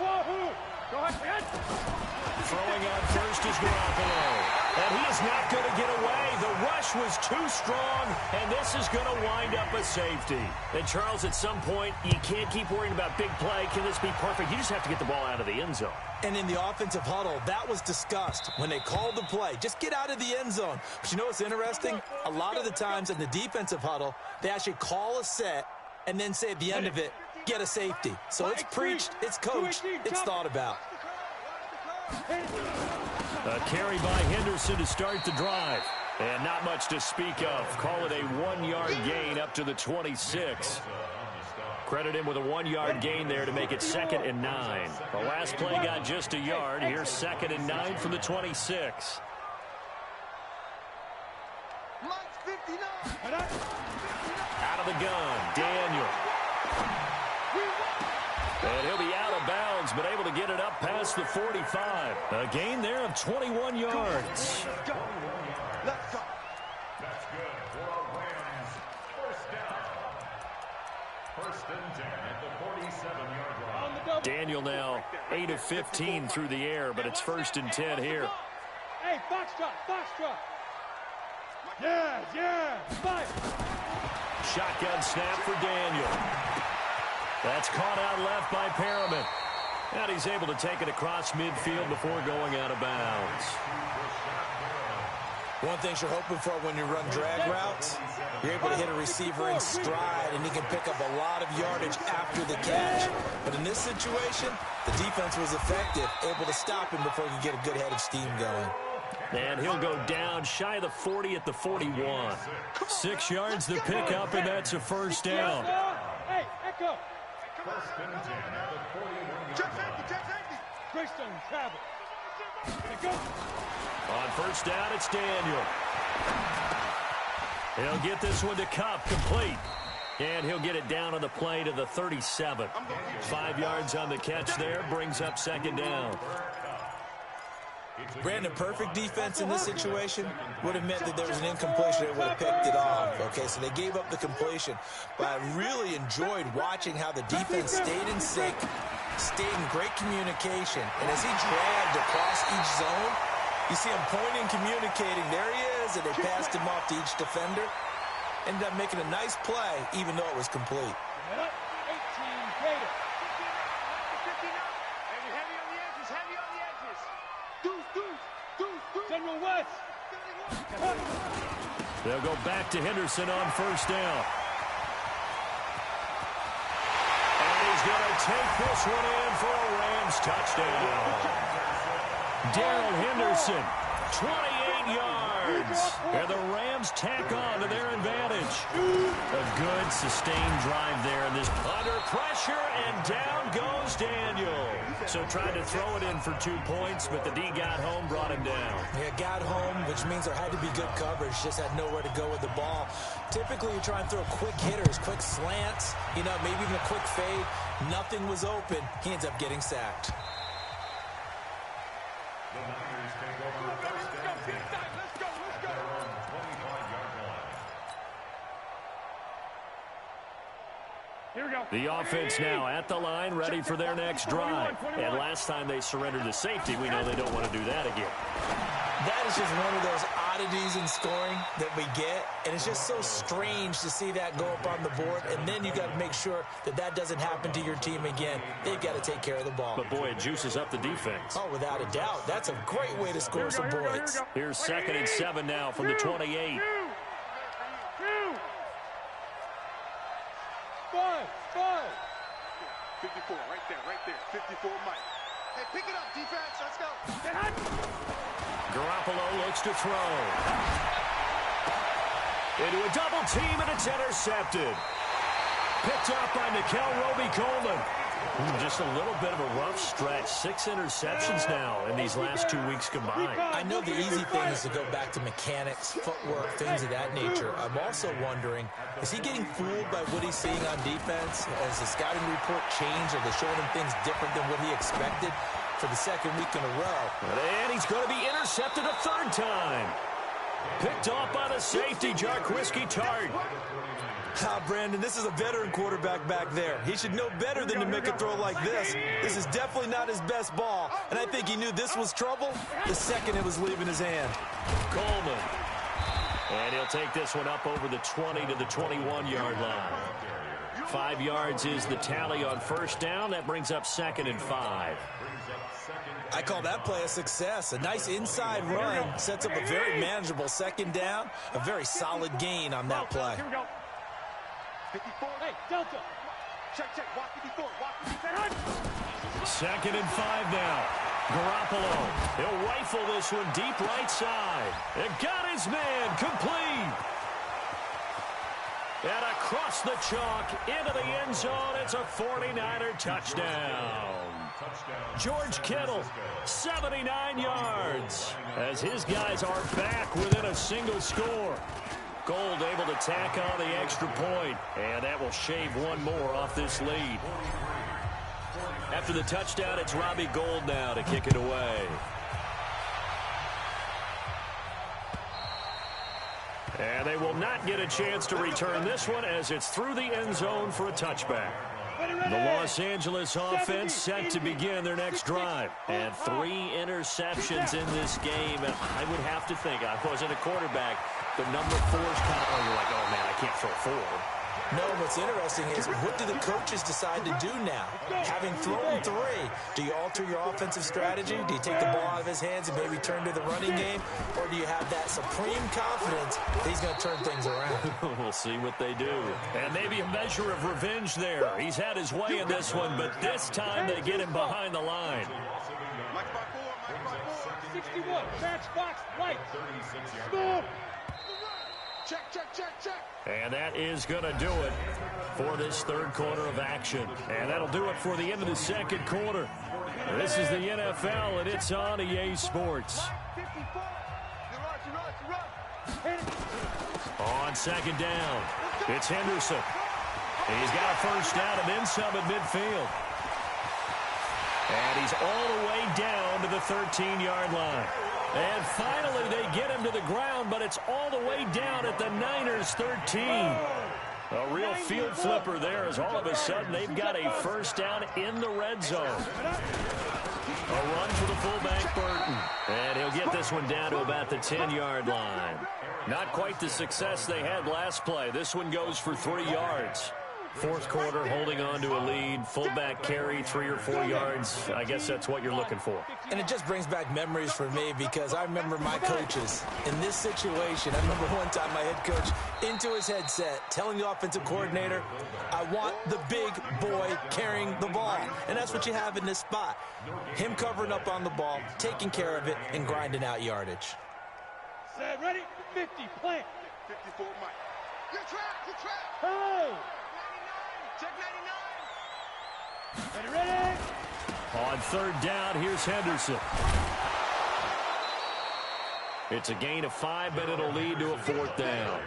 Throwing on first is Garoppolo. And he is not going to get away. The rush was too strong, and this is going to wind up a safety. And, Charles, at some point, you can't keep worrying about big play. Can this be perfect? You just have to get the ball out of the end zone. And in the offensive huddle, that was discussed when they called the play. Just get out of the end zone. But you know what's interesting? A lot of the times in the defensive huddle, they actually call a set and then say at the end of it, get a safety. So it's preached, it's coached, it's thought about. A carry by Henderson to start the drive. And not much to speak of. Call it a 1-yard gain up to the 26. Credit him with a 1-yard gain there to make it 2nd and 9. The last play got just a yard. Here's 2nd and 9 from the 26. Out of the gun, Daniel. And he'll be out of bounds, but able to get it up past the 45. A gain there of 21 yards. That's good for a Rams first down. First and 10 at the 47-yard line. Daniel now 8 of 15 through the air, but it's 1st and 10 here. Hey, foxtrot. Yeah, fight. Shotgun snap for Daniel. That's caught out left by Perriman. And he's able to take it across midfield before going out of bounds. One thing you're hoping for when you run drag routes, you're able to hit a receiver in stride, and he can pick up a lot of yardage after the catch. But in this situation, the defense was effective, able to stop him before he could get a good head of steam going. And he'll go down shy of the 40 at the 41. 6 yards to pick up, and that's a first down. Hey, Echo. First and 10 at the 41-yard line. Greystone travel. Go. On first down, it's Daniel. He'll get this one to Kupp, complete. And he'll get it down on the play to the 37. 5 yards on the catch there, brings up 2nd down. Brandon, perfect defense in this situation would have meant that there was an incompletion. They would have picked it off. Okay, so they gave up the completion. But I really enjoyed watching how the defense stayed in sync, stayed in great communication. And as he dragged across each zone, you see him pointing, communicating. There he is, and they passed him off to each defender. Ended up making a nice play, even though it was complete. 18 Gator. General West. They'll go back to Henderson on first down. And he's going to take this one in for a Rams touchdown. Darrell Henderson, 28 yards. And the Rams tack on to their advantage. A good sustained drive there. And this under pressure, and down goes Daniel. So tried to throw it in for 2 points, but the D got home, brought him down. Yeah, got home, which means there had to be good coverage. Just had nowhere to go with the ball. Typically, you try and throw quick hitters, quick slants, maybe even a quick fade. Nothing was open. He ends up getting sacked. The Niners take over first down 10. Let's go. At their own 25-yard line. Here we go. The offense now at the line, ready for their next drive. And last time they surrendered to safety, we know they don't want to do that again. That is just one of those oddities in scoring that we get, and it's just so strange to see that go up on the board, and then you got to make sure that that doesn't happen to your team again. They've got to take care of the ball. But, boy, it juices up the defense. Oh, without a doubt. That's a great way to score some points. Here's 2nd and 7 now from the 28. 54, right there. 54, Mike. Hey, pick it up, defense. Let's go. Garoppolo looks to throw. Into a double team, and it's intercepted. Picked up by Nickell Robey-Coleman. Just a little bit of a rough stretch. 6 interceptions now in these last 2 weeks combined. I know the easy thing is to go back to mechanics, footwork, things of that nature. I'm also wondering, is he getting fooled by what he's seeing on defense? Has the scouting report changed? Are they showing him things different than what he expected for the 2nd week in a row? And he's going to be intercepted a 3rd time. Picked off by the safety, Jarquiski Tartt. Brandon, this is a veteran quarterback back there. He should know better than to make a throw like this. This is definitely not his best ball, and I think he knew this was trouble the second it was leaving his hand. Coleman. And he'll take this one up over the 20 to the 21-yard line. 5 yards is the tally on 1st down. That brings up 2nd and 5. I call that play a success. A nice inside run sets up a very manageable 2nd down. A very solid gain on that play. 54. Hey, Delta. Check. Walk 54. Walk 54. 2nd and 5 now. Garoppolo. He'll rifle this one deep right side. It got his man complete. And across the chalk into the end zone. It's a 49er touchdown. George Kittle, 79 yards. As his guys are back within a single score. Gold able to tack on the extra point, and that will shave one more off this lead. After the touchdown, it's Robbie Gould now to kick it away. And they will not get a chance to return this one as it's through the end zone for a touchback. The Los Angeles offense set to begin their next drive. And 3 interceptions in this game. And I would have to think, I wasn't a quarterback, but number 4 is kind of, you're like, oh, man, I can't throw 4. No, what's interesting is what do the coaches decide to do now? Having thrown 3, do you alter your offensive strategy? Do you take the ball out of his hands and maybe turn to the running game? Or do you have that supreme confidence that he's going to turn things around? We'll see what they do. And maybe a measure of revenge there. He's had his way in this one, but this time they get him behind the line. Mike by 4. 61. Matchbox right. Score. Check. And that is going to do it for this 3rd quarter of action. And that'll do it for the end of the 2nd quarter. This is the NFL, and it's on EA Sports. On 2nd down, it's Henderson. He's got a 1st down and then some at midfield. And he's all the way down to the 13-yard line. And finally, they get him to the ground, but it's all the way down at the Niners' 13. A real field flipper there as all of a sudden they've got a 1st down in the red zone. A run for the fullback, Burton. And he'll get this one down to about the 10-yard line. Not quite the success they had last play. This one goes for 3 yards. 4th quarter, holding on to a lead. Fullback carry, 3 or 4 yards. I guess that's what you're looking for. And it just brings back memories for me because I remember my coaches in this situation. I remember one time my head coach into his headset telling the offensive coordinator, I want the big boy carrying the ball. And that's what you have in this spot. Him covering up on the ball, taking care of it, and grinding out yardage. Set, ready, 50, plant. 54, Mike. Your trap. Hey! Check 99. Ready. On 3rd down, here's Henderson. It's a gain of 5, but it'll lead to a 4th down.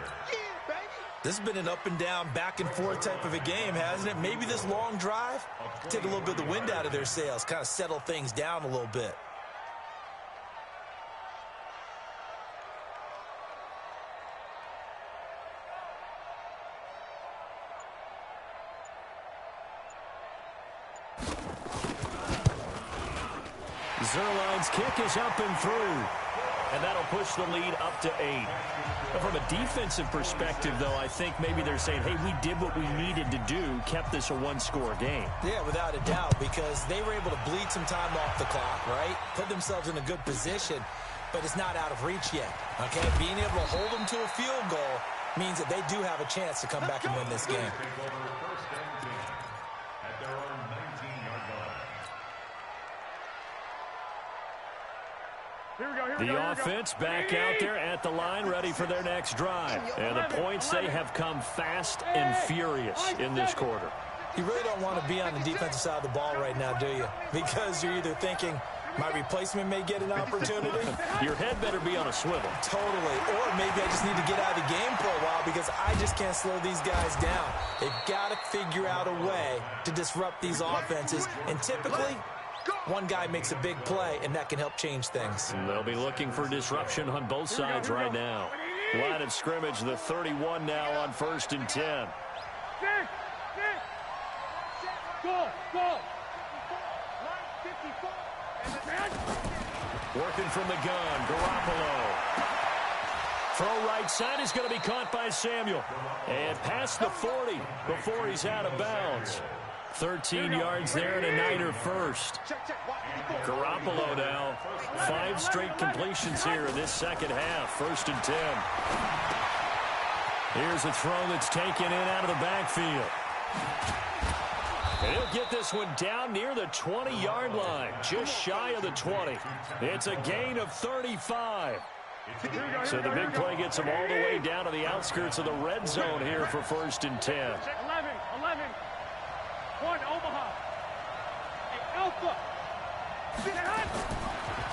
This has been an up and down, back and forth type of a game, hasn't it? Maybe this long drive take a little bit of the wind out of their sails, kind of settle things down a little bit. Zerline's kick is up and through. and that'll push the lead up to 8. But from a defensive perspective, though, I think maybe they're saying, hey, we did what we needed to do, kept this a one-score game. Yeah, without a doubt, because they were able to bleed some time off the clock, right? Put themselves in a good position, but it's not out of reach yet, okay? Being able to hold them to a field goal means that they do have a chance to come back and win this game. The offense back out there at the line, ready for their next drive. And the points, they have come fast and furious in this quarter. You really don't want to be on the defensive side of the ball right now, do you? Because you're either thinking, my replacement may get an opportunity. Your head better be on a swivel. Totally. Or maybe I just need to get out of the game for a while because I just can't slow these guys down. They've got to figure out a way to disrupt these offenses. And typically, one guy makes a big play, and that can help change things. And they'll be looking for disruption on both sides right now. Line of scrimmage, the 31 now on 1st and 10. Go! Working from the gun, Garoppolo. Throw right side is going to be caught by Samuel. And past the 40 before he's out of bounds. 13 yards there and a Niner first. Garoppolo now, 5 straight completions here in this second half. 1st and 10. Here's a throw that's taken in out of the backfield. And he'll get this one down near the 20-yard line, just shy of the 20. It's a gain of 35. So the big play gets him all the way down to the outskirts of the red zone here for 1st and 10. 11. 1 Omaha. Hey, Alpha.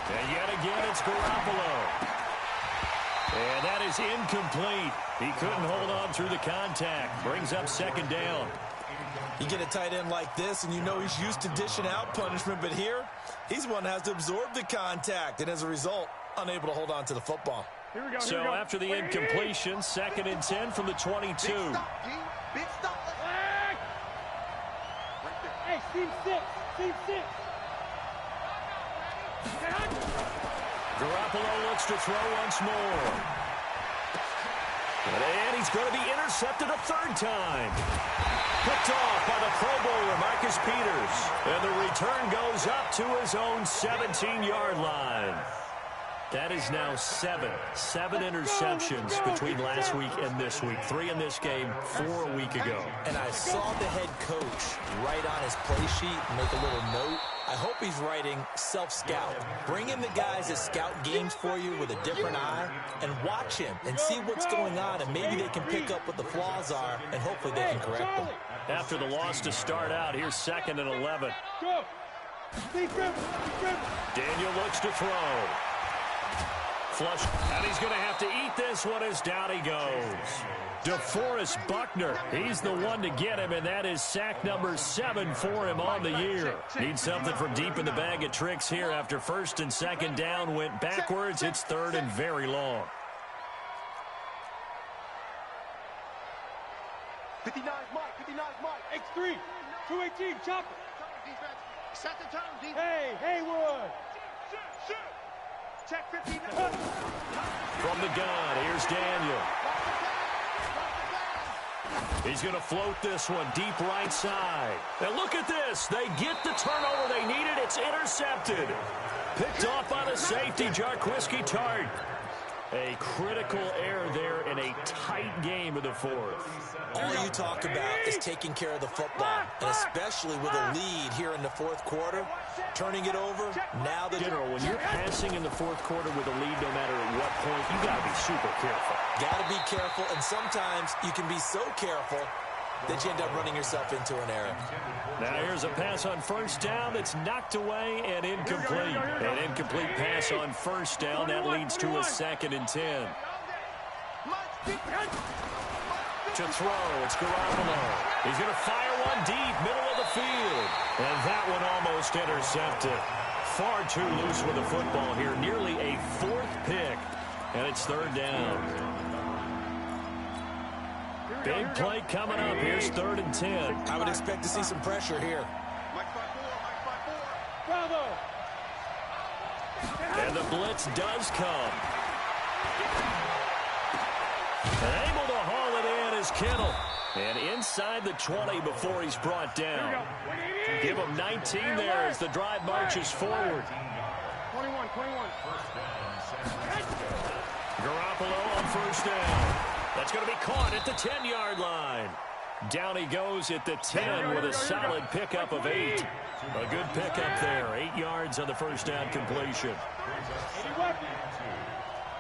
And yet again, it's Garoppolo. And that is incomplete. He couldn't hold on through the contact. Brings up 2nd down. You get a tight end like this, and you know he's used to dishing out punishment, but here, he's the one that has to absorb the contact, and as a result, unable to hold on to the football. So after the incompletion, 2nd and 10 from the 22. Big stop. Hey, Team 6. Garoppolo looks to throw once more. And he's going to be intercepted a 3rd time. Picked off by the Pro Bowler, Marcus Peters. And the return goes up to his own 17-yard line. That is now 7 interceptions between last week and this week. 3 in this game, 4 a week ago. And I saw the head coach write on his play sheet, make a little note. I hope he's writing self-scout. Bring in the guys that scout games for you with a different eye and watch him and see what's going on, and maybe they can pick up what the flaws are, and hopefully they can correct them. After the loss to start out, here's 2nd and 11. Go. Daniel looks to throw. Flush, and he's going to have to eat this one as down he goes. DeForest Buckner, he's the one to get him, and that is sack number 7 for him on the year. Needs something from deep in the bag of tricks here after 1st and 2nd down went backwards. It's 3rd and very long. 59 Mike. X3. 218. Chopper. Defense. Set the tone, defense. Hey, Haywood. Shoot. Check 59. From the gun, here's Daniel. He's going to float this one deep right side. And look at this. They get the turnover they needed. It's intercepted. Picked off by the safety, Jarquiski Tart. A critical error there in a tight game of the 4th. All you talk about is taking care of the football, and especially with a lead here in the 4th quarter, turning it over. Now the General, when you're passing in the 4th quarter with a lead, no matter at what point, you got to be super careful. Got to be careful, and sometimes you can be so careful that you end up running yourself into an error. Now here's a pass on 1st down that's knocked away and incomplete. An incomplete pass on 1st down. That leads to a 2nd and 10. To throw, it's Garoppolo. He's going to fire one deep, middle of the field. And that one almost intercepted. Far too loose with the football here. Nearly a 4th pick. And it's 3rd down. Big play coming up. Here's 3rd and 10. I would expect to see some pressure here. Mike 5-4. Bravo. And the blitz does come. Able to haul it in is Kittle. And inside the 20 before he's brought down. Give him 19 there as the drive marches forward. 21. Garoppolo on first down. That's going to be caught at the 10-yard line. Down he goes at the 10 with a solid pickup of 8. A good pickup there. 8 yards on the first down completion.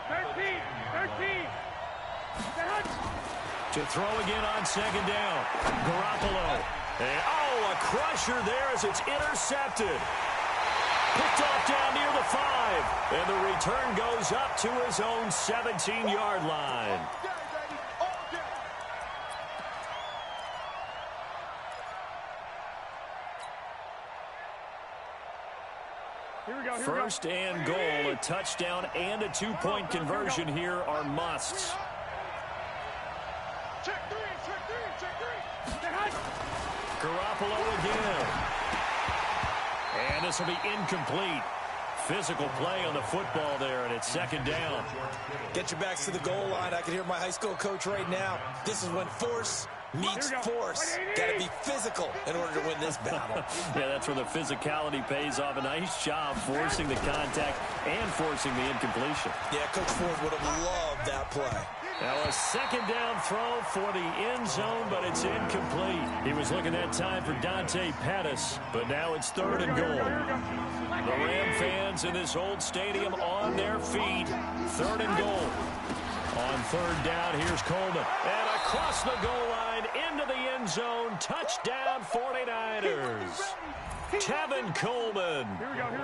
13. To throw again on second down. Garoppolo. And, a crusher there as it's intercepted. Picked off down near the 5. And the return goes up to his own 17-yard line. First and goal, a touchdown and a 2-point conversion here are musts. Check three. Garoppolo again. And this will be incomplete. Physical play on the football there, and it's second down. Get your backs to the goal line. I can hear my high school coach right now. This is when force meets force. Got to be physical in order to win this battle. Yeah, that's where the physicality pays off. A nice job forcing the contact and forcing the incompletion. Yeah, Coach Ford would have loved that play. Now a second down throw for the end zone, but it's incomplete. He was looking that time for Dante Pettis, but now it's third and goal. The Ram fans in this old stadium on their feet. Third and goal. On third down, here's Coleman. And across the goal line into the end zone. Touchdown 49ers. Tevin Coleman.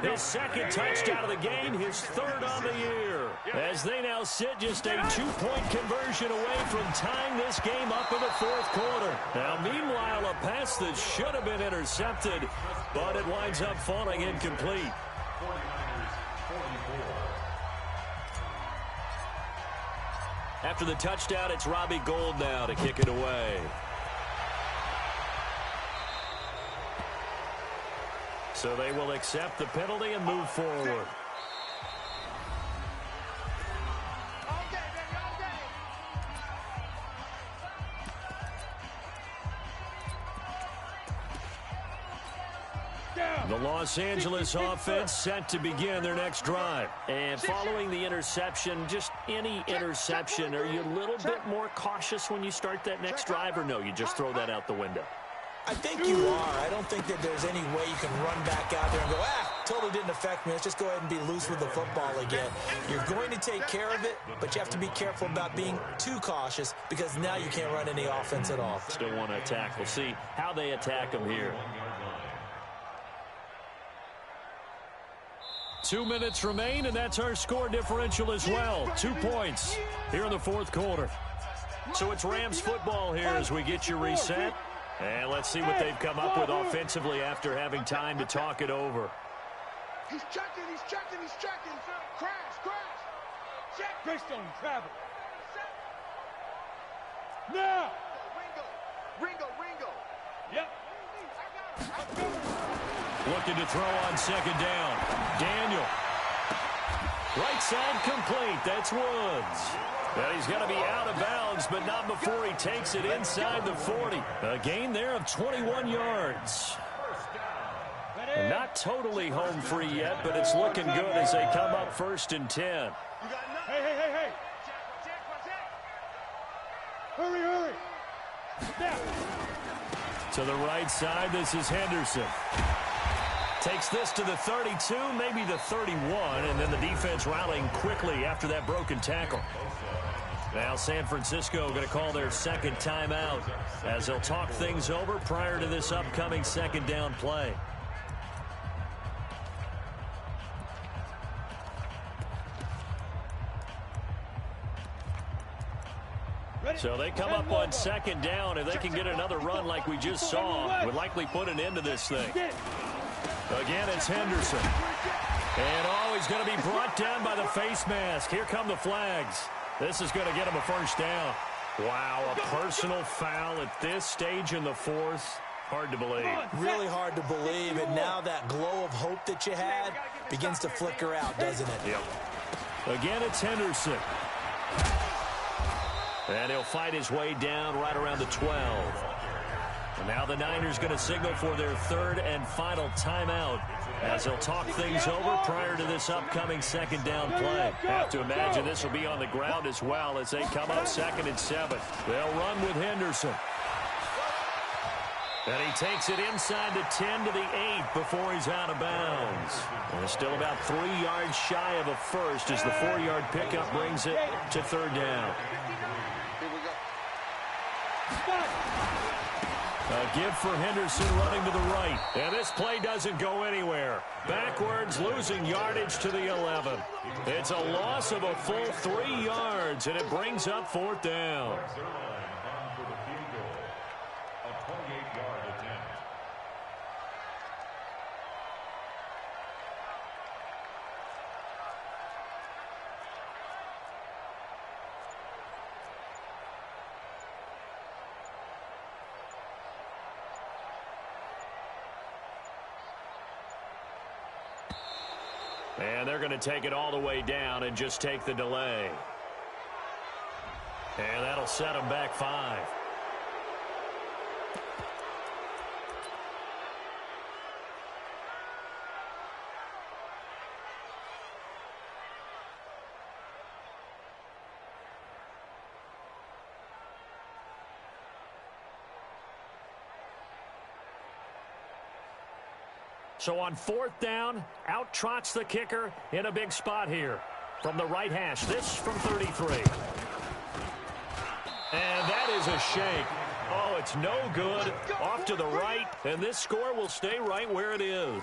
His second touchdown of the game, his third on the year. As they now sit just a 2-point conversion away from tying this game up in the fourth quarter. Now, meanwhile, a pass that should have been intercepted, but it winds up falling incomplete. After the touchdown, it's Robbie Gould now to kick it away. So they will accept the penalty and move forward. The Los Angeles offense set to begin their next drive. And following the interception, just any interception, are you a little bit more cautious when you start that next drive, or no, you just throw that out the window? I think you are. I don't think that there's any way you can run back out there and go, totally didn't affect me. Let's just go ahead and be loose with the football again. You're going to take care of it, but you have to be careful about being too cautious because now you can't run any offense at all. Still want to attack. We'll see how they attack them here. 2 minutes remain, and that's our score differential as well. 2 points here in the fourth quarter. So it's Rams football here as we get you reset. And let's see what they've come up with offensively after having time to talk it over. He's checking. Crash. Check. Greystone, travel. Now. Ringo. Yep. Looking to throw on second down. Daniel. Right side complete. That's Woods. Well, he's got to be out of bounds, but not before he takes it inside the 40. A gain there of 21 yards. Not totally home free yet, but it's looking good as they come up first and 10. Hey. Hurry. Step. To the right side, this is Henderson. Takes this to the 32, maybe the 31, and then the defense rallying quickly after that broken tackle. Now San Francisco going to call their second timeout as they'll talk things over prior to this upcoming second down play. So they come up on second down. If they can get another run like we just saw, would likely put an end to this thing. Again, it's Henderson. And he's going to be brought down by the face mask. Here come the flags. This is going to get him a first down. Wow, a personal foul at this stage in the fourth. Hard to believe. Really hard to believe, and now that glow of hope that you had begins to flicker out, doesn't it? Yep. Again, it's Henderson. And he'll fight his way down right around the 12. And now the Niners going to signal for their third and final timeout as they'll talk things over prior to this upcoming second down play. Have to imagine this will be on the ground as well as they come up 2nd and 7. They'll run with Henderson. And he takes it inside the 10 to the 8 before he's out of bounds. And still about 3 yards shy of a first as the 4-yard pickup brings it to third down. A give for Henderson running to the right. And this play doesn't go anywhere. Backwards, losing yardage to the 11. It's a loss of a full 3 yards, and it brings up 4th down. And they're going to take it all the way down and just take the delay. And that'll set them back 5. So on 4th down, out trots the kicker in a big spot here. From the right hash, this from 33. And that is a shake. Oh, it's no good. Off to the right, and this score will stay right where it is.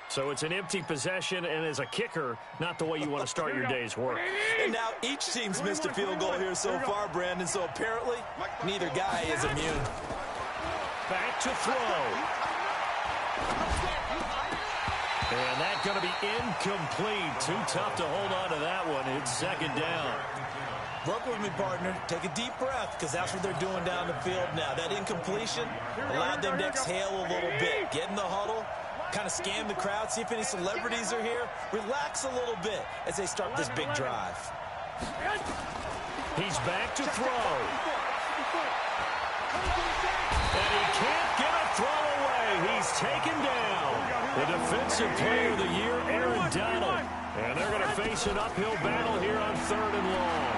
So it's an empty possession, and as a kicker, not the way you want to start your day's work. And now each team's missed a field goal here so far, Brandon, so apparently neither guy is immune. Back to throw. And that's going to be incomplete. Too tough to hold on to that one. It's 2nd down. Work with me, partner. Take a deep breath, because that's what they're doing down the field now. That incompletion allowed them to exhale a little bit. Get in the huddle, kind of scan the crowd, see if any celebrities are here. Relax a little bit as they start this big drive. He's back to throw. And he can't get a throw away. He's taken down. The defensive player of the year, Aaron Donald. And they're going to face an uphill battle here on 3rd and long.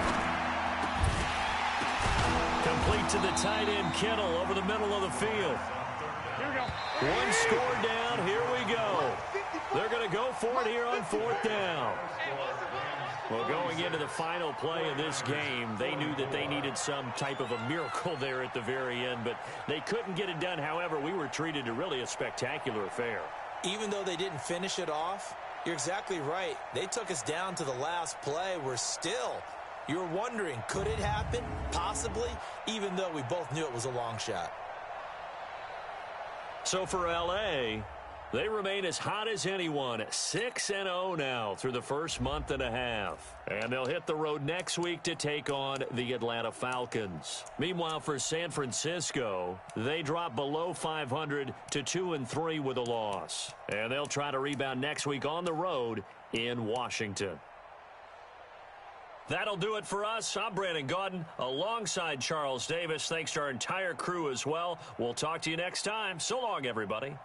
Complete to the tight end, Kittle, over the middle of the field. One score down. Here we go. They're going to go for it here on 4th down. Well, going into the final play of this game, they knew that they needed some type of a miracle there at the very end, but they couldn't get it done. However, we were treated to really a spectacular affair. Even though they didn't finish it off, you're exactly right. They took us down to the last play. We're still, you're wondering, could it happen? Possibly, even though we both knew it was a long shot. So for L.A., they remain as hot as anyone, 6-0 now through the first month and a half. And they'll hit the road next week to take on the Atlanta Falcons. Meanwhile, for San Francisco, they drop below 500 to 2-3 with a loss. And they'll try to rebound next week on the road in Washington. That'll do it for us. I'm Brandon Gaudin alongside Charles Davis. Thanks to our entire crew as well. We'll talk to you next time. So long, everybody.